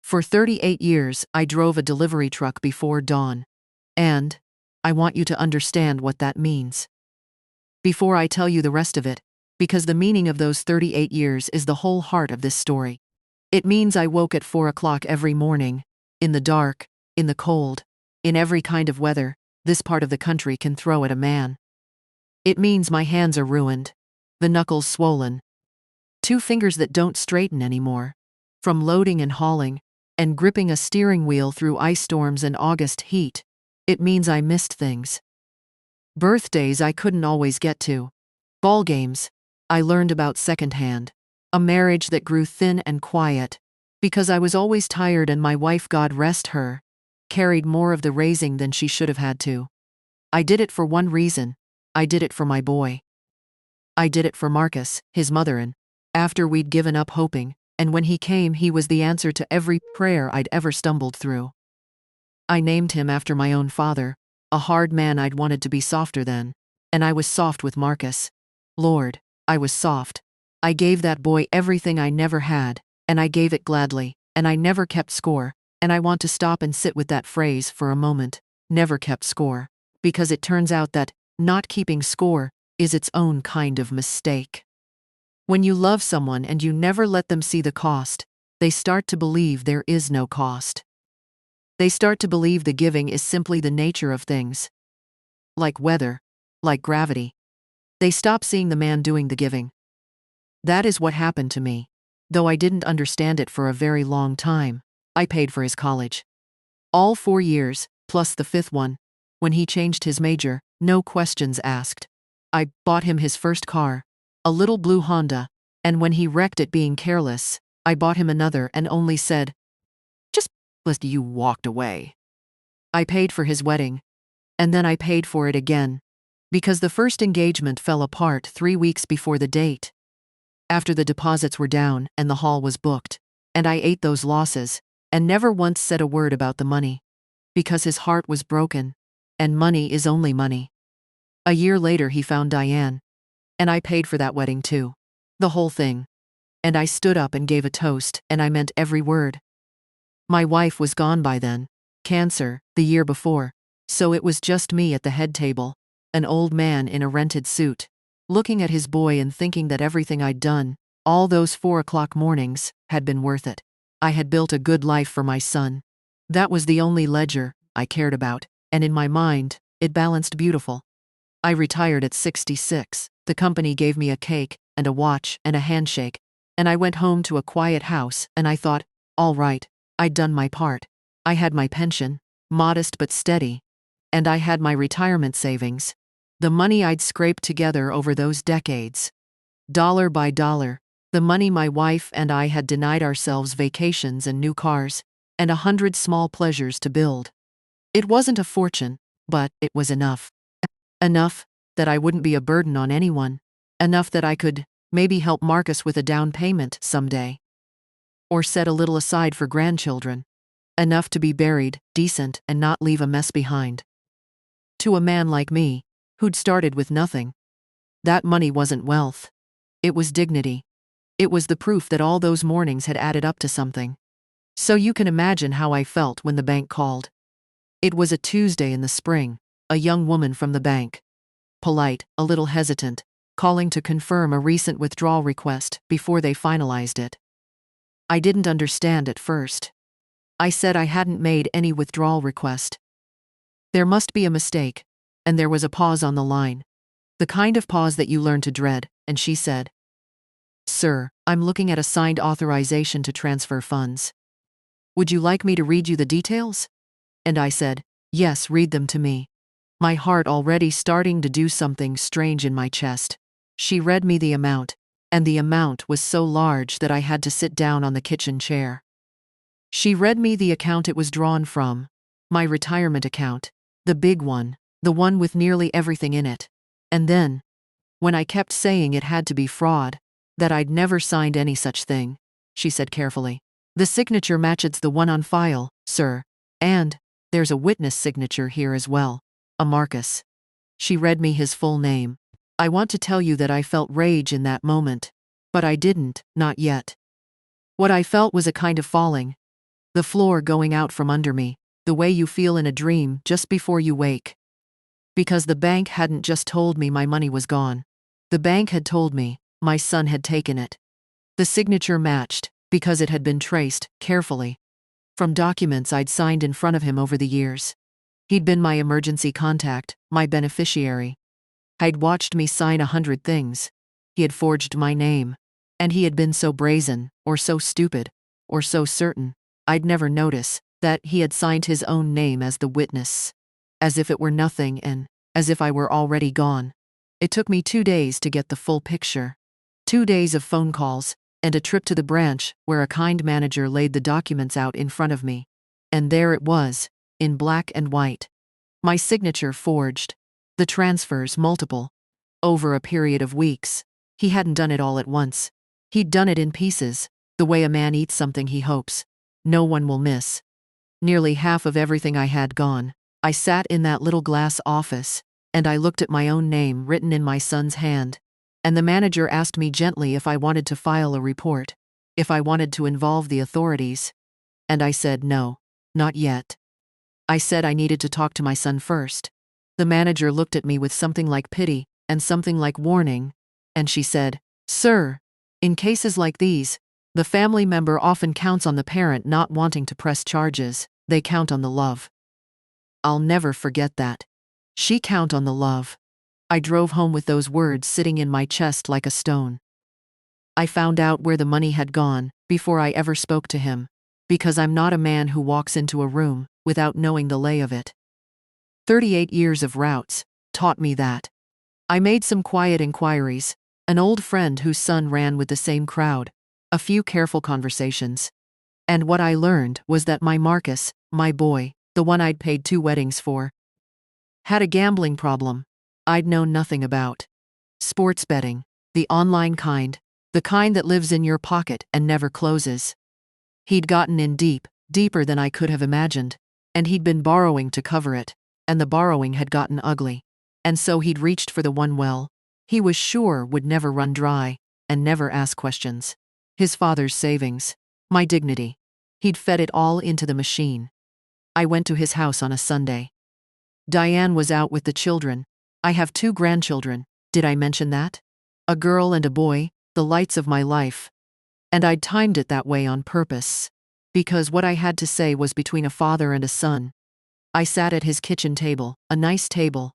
For 38 years, I drove a delivery truck before dawn. And I want you to understand what that means. Before I tell you the rest of it, because the meaning of those 38 years is the whole heart of this story. It means I woke at 4 o'clock every morning, in the dark, in the cold, in every kind of weather this part of the country can throw at a man. It means my hands are ruined, the knuckles swollen, 2 fingers that don't straighten anymore, from loading and hauling, and gripping a steering wheel through ice storms and August heat. It means I missed things. Birthdays I couldn't always get to. Ball games I learned about secondhand. A marriage that grew thin and quiet, because I was always tired and my wife, God rest her, carried more of the raising than she should have had to. I did it for one reason. I did it for my boy. I did it for Marcus, his mother, and after we'd given up hoping, and when he came he was the answer to every prayer I'd ever stumbled through. I named him after my own father, a hard man I'd wanted to be softer than, and I was soft with Marcus. Lord, I was soft. I gave that boy everything I never had, and I gave it gladly, and I never kept score, and I want to stop and sit with that phrase for a moment, never kept score, because it turns out that not keeping score is its own kind of mistake. When you love someone and you never let them see the cost, they start to believe there is no cost. They start to believe the giving is simply the nature of things. Like weather, like gravity. They stop seeing the man doing the giving. That is what happened to me. Though I didn't understand it for a very long time, I paid for his college. All 4 years, plus the 5th one, when he changed his major, no questions asked. I bought him his first car, a little blue Honda, and when he wrecked it being careless, I bought him another and only said, "Just bless you," walked away. I paid for his wedding, and then I paid for it again, because the first engagement fell apart 3 weeks before the date. After the deposits were down and the hall was booked, and I ate those losses, and never once said a word about the money. Because his heart was broken, and money is only money. A year later he found Diane, and I paid for that wedding too. The whole thing. And I stood up and gave a toast, and I meant every word. My wife was gone by then, cancer, the year before, so it was just me at the head table, an old man in a rented suit, looking at his boy and thinking that everything I'd done, all those 4 o'clock mornings, had been worth it. I had built a good life for my son. That was the only ledger I cared about, and in my mind, it balanced beautiful. I retired at 66. The company gave me a cake and a watch and a handshake, and I went home to a quiet house, and I thought, all right, I'd done my part. I had my pension, modest but steady, and I had my retirement savings. The money I'd scraped together over those decades. Dollar by dollar, the money my wife and I had denied ourselves vacations and new cars, and 100 small pleasures to build. It wasn't a fortune, but it was enough. Enough that I wouldn't be a burden on anyone. Enough that I could maybe help Marcus with a down payment someday. Or set a little aside for grandchildren. Enough to be buried, decent, and not leave a mess behind. To a man like me, who'd started with nothing, that money wasn't wealth. It was dignity. It was the proof that all those mornings had added up to something. So you can imagine how I felt when the bank called. It was a Tuesday in the spring, a young woman from the bank. Polite, a little hesitant, calling to confirm a recent withdrawal request before they finalized it. I didn't understand at first. I said I hadn't made any withdrawal request. There must be a mistake, and there was a pause on the line. The kind of pause that you learn to dread, and she said, "Sir, I'm looking at a signed authorization to transfer funds. Would you like me to read you the details?" And I said, "Yes, read them to me." My heart already starting to do something strange in my chest. She read me the amount, and the amount was so large that I had to sit down on the kitchen chair. She read me the account it was drawn from, my retirement account, the big one, the one with nearly everything in it. And then, when I kept saying it had to be fraud, that I'd never signed any such thing, she said carefully, "The signature matches the one on file, sir, and there's a witness signature here as well, a Marcus." She read me his full name. I want to tell you that I felt rage in that moment, but I didn't, not yet. What I felt was a kind of falling. The floor going out from under me, the way you feel in a dream just before you wake. Because the bank hadn't just told me my money was gone. The bank had told me my son had taken it. The signature matched, because it had been traced, carefully, from documents I'd signed in front of him over the years. He'd been my emergency contact, my beneficiary. I'd watched me sign 100 things. He had forged my name. And he had been so brazen, or so stupid, or so certain, I'd never notice that he had signed his own name as the witness. As if it were nothing and as if I were already gone. It took me 2 days to get the full picture. 2 days of phone calls, and a trip to the branch where a kind manager laid the documents out in front of me. And there it was, in black and white. My signature forged. The transfers multiple. Over a period of weeks. He hadn't done it all at once. He'd done it in pieces, the way a man eats something he hopes no one will miss. Nearly half of everything I had gone. I sat in that little glass office, and I looked at my own name written in my son's hand. And the manager asked me gently if I wanted to file a report, if I wanted to involve the authorities. And I said no, not yet. I said I needed to talk to my son first. The manager looked at me with something like pity and something like warning, and she said, "Sir, in cases like these, the family member often counts on the parent not wanting to press charges, they count on the love." I'll never forget that. She count on the love. I drove home with those words sitting in my chest like a stone. I found out where the money had gone before I ever spoke to him, because I'm not a man who walks into a room without knowing the lay of it. 38 years of routes taught me that. I made some quiet inquiries, an old friend whose son ran with the same crowd, a few careful conversations. And what I learned was that my Marcus, my boy, the one I'd paid 2 weddings for, had a gambling problem I'd known nothing about. Sports betting, the online kind, the kind that lives in your pocket and never closes. He'd gotten in deep, deeper than I could have imagined, and he'd been borrowing to cover it, and the borrowing had gotten ugly. And so he'd reached for the one well he was sure would never run dry, and never ask questions. His father's savings, my dignity. He'd fed it all into the machine. I went to his house on a Sunday. Diane was out with the children. I have 2 grandchildren, did I mention that? A girl and a boy, the lights of my life. And I'd timed it that way on purpose, because what I had to say was between a father and a son. I sat at his kitchen table, a nice table,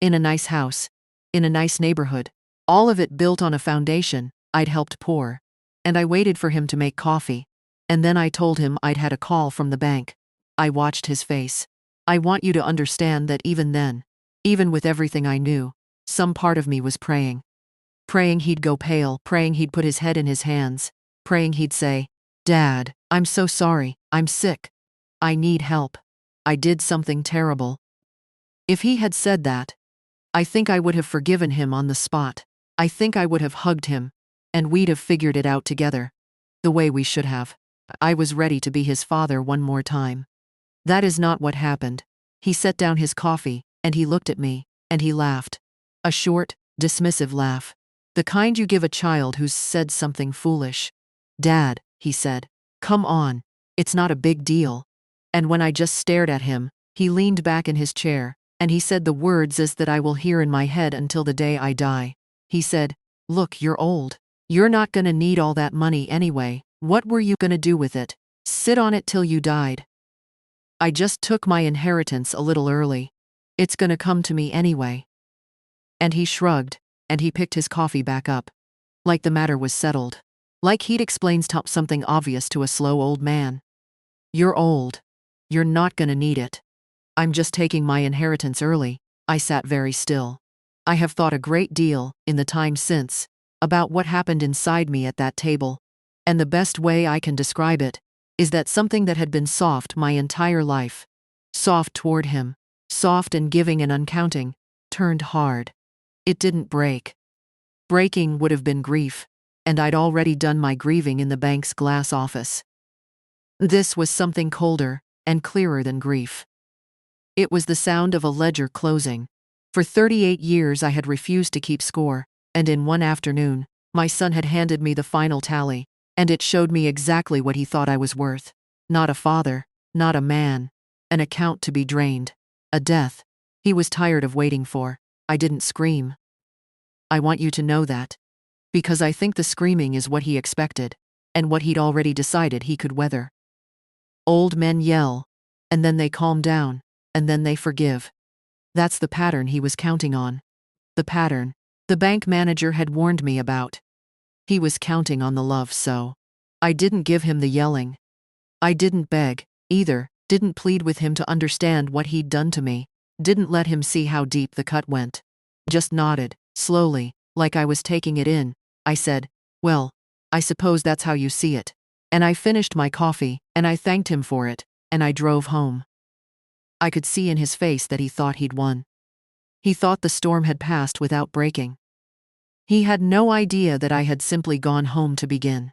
in a nice house, in a nice neighborhood, all of it built on a foundation I'd helped pour. And I waited for him to make coffee. And then I told him I'd had a call from the bank. I watched his face. I want you to understand that even then, even with everything I knew, some part of me was praying. Praying he'd go pale, praying he'd put his head in his hands, praying he'd say, "Dad, I'm so sorry, I'm sick. I need help. I did something terrible." If he had said that, I think I would have forgiven him on the spot. I think I would have hugged him, and we'd have figured it out together, the way we should have. I was ready to be his father one more time. That is not what happened. He set down his coffee, and he looked at me, and he laughed. A short, dismissive laugh. The kind you give a child who's said something foolish. "Dad," he said, "come on. It's not a big deal." And when I just stared at him, he leaned back in his chair, and he said the words as that I will hear in my head until the day I die. He said, "Look, you're old. You're not gonna need all that money anyway. What were you gonna do with it? Sit on it till you died." I just took my inheritance a little early. It's gonna come to me anyway. And he shrugged, and he picked his coffee back up. Like the matter was settled. Like he'd explained something obvious to a slow old man. "You're old. You're not gonna need it. I'm just taking my inheritance early." I sat very still. I have thought a great deal, in the time since, about what happened inside me at that table. And the best way I can describe it is that something that had been soft my entire life, soft toward him, soft and giving and uncounting, turned hard. It didn't break. Breaking would have been grief, and I'd already done my grieving in the bank's glass office. This was something colder and clearer than grief. It was the sound of a ledger closing. For 38 years I had refused to keep score, and in one afternoon, my son had handed me the final tally, and it showed me exactly what he thought I was worth. Not a father, not a man. An account to be drained. A death he was tired of waiting for. I didn't scream. I want you to know that. Because I think the screaming is what he expected, and what he'd already decided he could weather. Old men yell, and then they calm down, and then they forgive. That's the pattern he was counting on. The pattern the bank manager had warned me about. He was counting on the love, so I didn't give him the yelling. I didn't beg, either, didn't plead with him to understand what he'd done to me, didn't let him see how deep the cut went. Just nodded, slowly, like I was taking it in. I said, "Well, I suppose that's how you see it." And I finished my coffee, and I thanked him for it, and I drove home. I could see in his face that he thought he'd won. He thought the storm had passed without breaking. He had no idea that I had simply gone home to begin.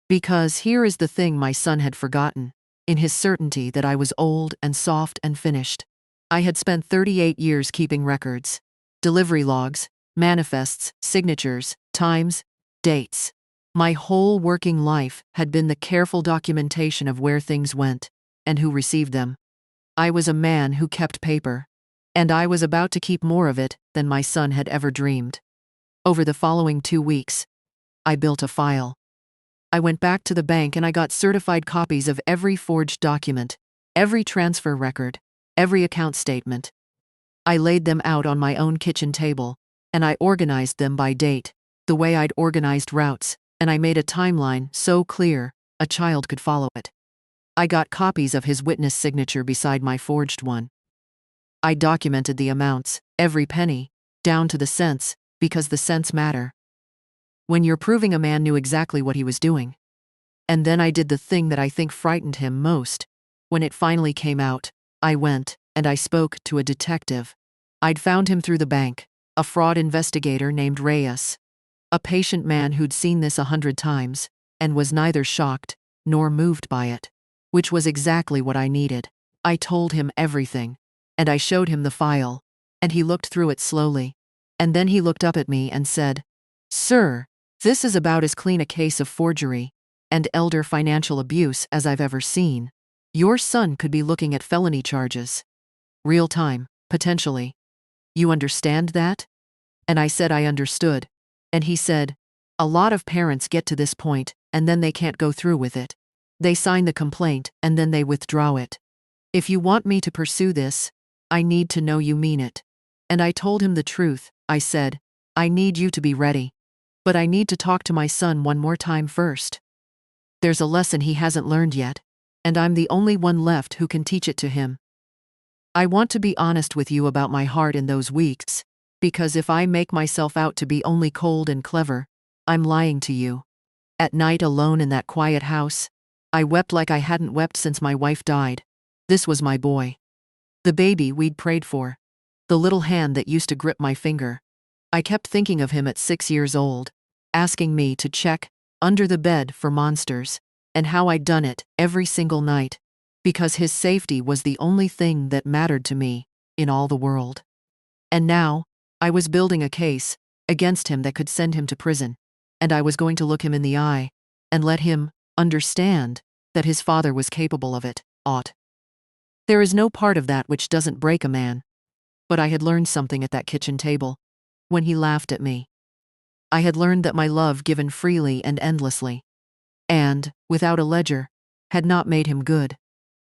Because here is the thing my son had forgotten, in his certainty that I was old and soft and finished. I had spent 38 years keeping records. Delivery logs, manifests, signatures, times, dates. My whole working life had been the careful documentation of where things went, and who received them. I was a man who kept paper. And I was about to keep more of it than my son had ever dreamed. Over the following 2 weeks, I built a file. I went back to the bank and I got certified copies of every forged document, every transfer record, every account statement. I laid them out on my own kitchen table, and I organized them by date, the way I'd organized routes, and I made a timeline so clear a child could follow it. I got copies of his witness signature beside my forged one. I documented the amounts, every penny, down to the cents, because the cents matter. When you're proving a man knew exactly what he was doing. And then I did the thing that I think frightened him most. When it finally came out, I went, and I spoke to a detective. I'd found him through the bank, a fraud investigator named Reyes. A patient man who'd seen this 100 times, and was neither shocked, nor moved by it. Which was exactly what I needed. I told him everything. And I showed him the file, and he looked through it slowly. And then he looked up at me and said, "Sir, this is about as clean a case of forgery and elder financial abuse as I've ever seen. Your son could be looking at felony charges. Real time, potentially. You understand that?" And I said I understood. And he said, "A lot of parents get to this point, and then they can't go through with it. They sign the complaint, and then they withdraw it. If you want me to pursue this, I need to know you mean it." And I told him the truth. I said, "I need you to be ready. But I need to talk to my son one more time first. There's a lesson he hasn't learned yet, and I'm the only one left who can teach it to him. I want to be honest with you about my heart in those weeks, because if I make myself out to be only cold and clever, I'm lying to you." At night alone in that quiet house, I wept like I hadn't wept since my wife died. This was my boy. The baby we'd prayed for. The little hand that used to grip my finger. I kept thinking of him at 6 years old, asking me to check under the bed for monsters, and how I'd done it every single night, because his safety was the only thing that mattered to me in all the world. And now, I was building a case against him that could send him to prison, and I was going to look him in the eye and let him understand that his father was capable of it. There is no part of that which doesn't break a man. But I had learned something at that kitchen table, when he laughed at me. I had learned that my love given freely and endlessly, and, without a ledger, had not made him good.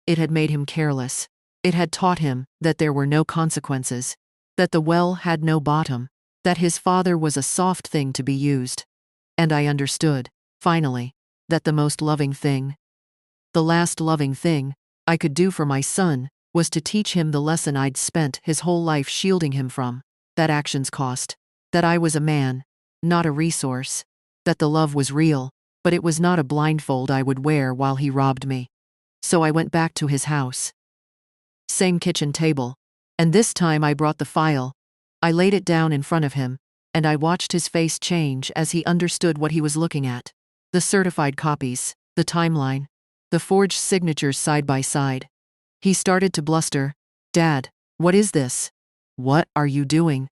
It had made him careless. It had taught him that there were no consequences, that the well had no bottom, that his father was a soft thing to be used. And I understood, finally, that the most loving thing, the last loving thing, I could do for my son was to teach him the lesson I'd spent his whole life shielding him from, that actions cost, that I was a man, not a resource, that the love was real, but it was not a blindfold I would wear while he robbed me. So I went back to his house. Same kitchen table, and this time I brought the file. I laid it down in front of him, and I watched his face change as he understood what he was looking at. The certified copies, the timeline, the forged signatures side by side. He started to bluster. "Dad, what is this? What are you doing?"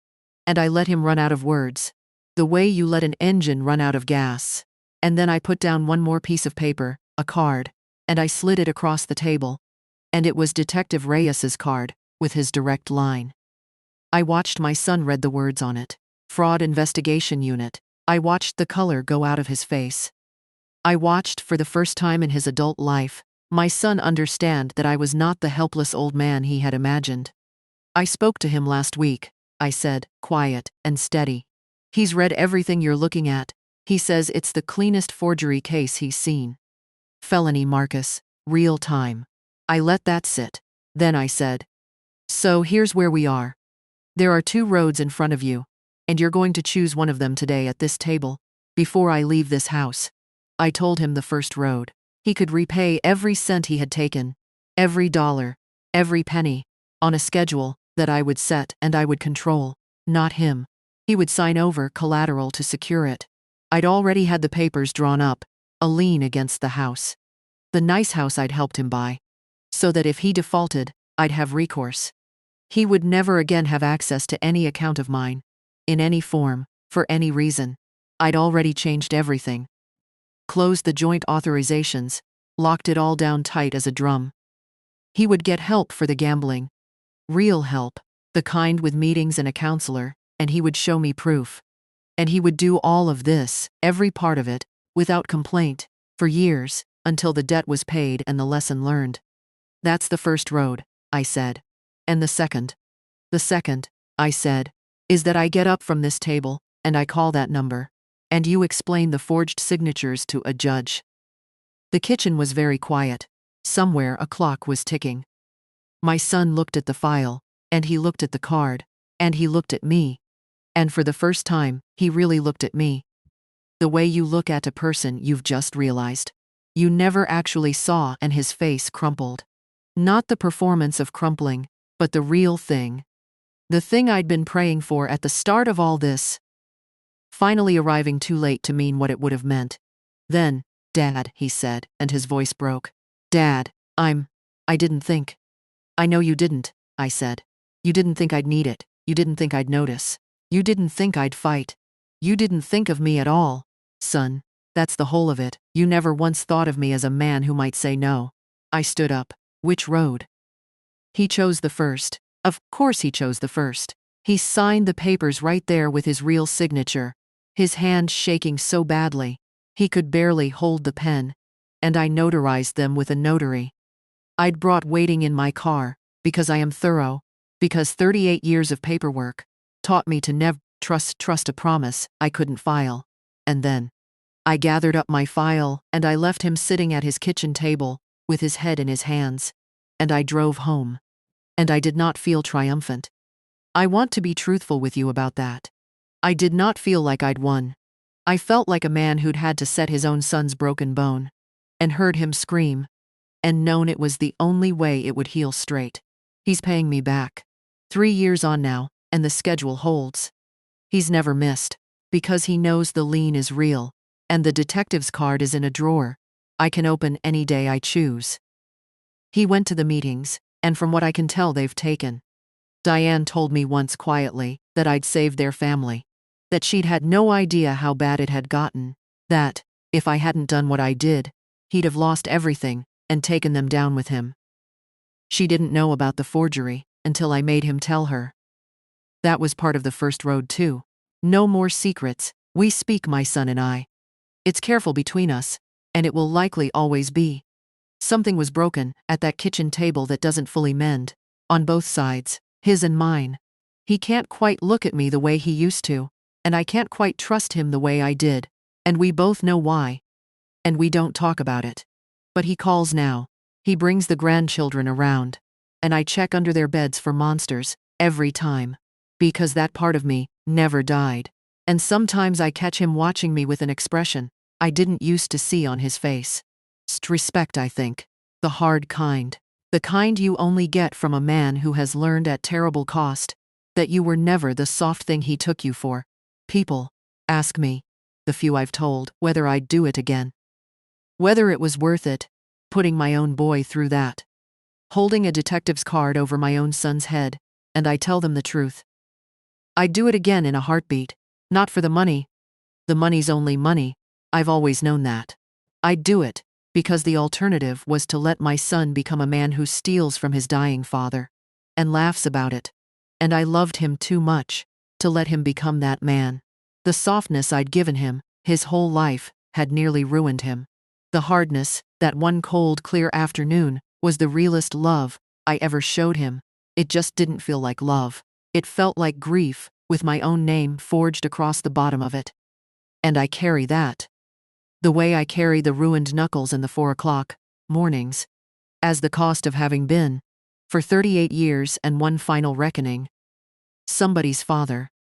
And I let him run out of words. The way you let an engine run out of gas. And then I put down one more piece of paper, a card, and I slid it across the table. And it was Detective Reyes's card, with his direct line. I watched my son read the words on it. Fraud Investigation Unit. I watched the color go out of his face. I watched, for the first time in his adult life, my son understand that I was not the helpless old man he had imagined. I spoke to him last week, I said, quiet and steady. He's read everything you're looking at. He says it's the cleanest forgery case he's seen. Felony, Marcus. Real time. I let that sit. Then I said, so here's where we are. There are 2 roads in front of you, and you're going to choose one of them today at this table, before I leave this house. I told him the first road. He could repay every cent he had taken, every dollar, every penny, on a schedule that I would set and I would control, not him. He would sign over collateral to secure it. I'd already had the papers drawn up, a lien against the house. The nice house I'd helped him buy. So that if he defaulted, I'd have recourse. He would never again have access to any account of mine, in any form, for any reason. I'd already changed everything. Closed the joint authorizations, locked it all down tight as a drum. He would get help for the gambling. Real help, the kind with meetings and a counselor, and he would show me proof. And he would do all of this, every part of it, without complaint, for years, until the debt was paid and the lesson learned. That's the first road, I said. And the second? The second, I said, is that I get up from this table, and I call that number, and you explain the forged signatures to a judge. The kitchen was very quiet. Somewhere a clock was ticking. My son looked at the file, and he looked at the card, and he looked at me. And for the first time, he really looked at me. The way you look at a person you've just realized. You never actually saw, and his face crumpled. Not the performance of crumpling, but the real thing. The thing I'd been praying for at the start of all this. Finally arriving too late to mean what it would have meant. Then, Dad, he said, and his voice broke. Dad, I didn't think. I know you didn't, I said. You didn't think I'd need it. You didn't think I'd notice. You didn't think I'd fight. You didn't think of me at all. Son, that's the whole of it. You never once thought of me as a man who might say no. I stood up. Which road? He chose the first. Of course he chose the first. He signed the papers right there with his real signature, his hand shaking so badly, he could barely hold the pen, and I notarized them with a notary. I'd brought waiting in my car, because I am thorough, because 38 years of paperwork taught me to never trust a promise I couldn't file. And then I gathered up my file, and I left him sitting at his kitchen table, with his head in his hands, and I drove home. And I did not feel triumphant. I want to be truthful with you about that. I did not feel like I'd won. I felt like a man who'd had to set his own son's broken bone, and heard him scream, and known it was the only way it would heal straight. He's paying me back. 3 years on now, and the schedule holds. He's never missed, because he knows the lien is real, and the detective's card is in a drawer. I can open any day I choose. He went to the meetings, and from what I can tell they've taken. Diane told me once quietly that I'd saved their family, that she'd had no idea how bad it had gotten, that, if I hadn't done what I did, he'd have lost everything and taken them down with him. She didn't know about the forgery until I made him tell her. That was part of the first road too. No more secrets, we speak, my son and I. It's careful between us, and it will likely always be. Something was broken at that kitchen table that doesn't fully mend, on both sides, his and mine. He can't quite look at me the way he used to, and I can't quite trust him the way I did, and we both know why. And we don't talk about it. But he calls now. He brings the grandchildren around, and I check under their beds for monsters, every time. Because that part of me never died. And sometimes I catch him watching me with an expression I didn't used to see on his face. Respect, I think. The hard kind. The kind you only get from a man who has learned at terrible cost that you were never the soft thing he took you for. People ask me, the few I've told, whether I'd do it again. Whether it was worth it, putting my own boy through that. Holding a detective's card over my own son's head, and I tell them the truth. I'd do it again in a heartbeat. Not for the money. The money's only money. I've always known that. I'd do it, Because the alternative was to let my son become a man who steals from his dying father and laughs about it. And I loved him too much to let him become that man. The softness I'd given him, his whole life, had nearly ruined him. The hardness, that one cold, clear afternoon, was the realest love I ever showed him. It just didn't feel like love. It felt like grief, with my own name forged across the bottom of it. And I carry that. The way I carry the ruined knuckles in the 4 o'clock mornings, as the cost of having been, for 38 years and one final reckoning, somebody's father.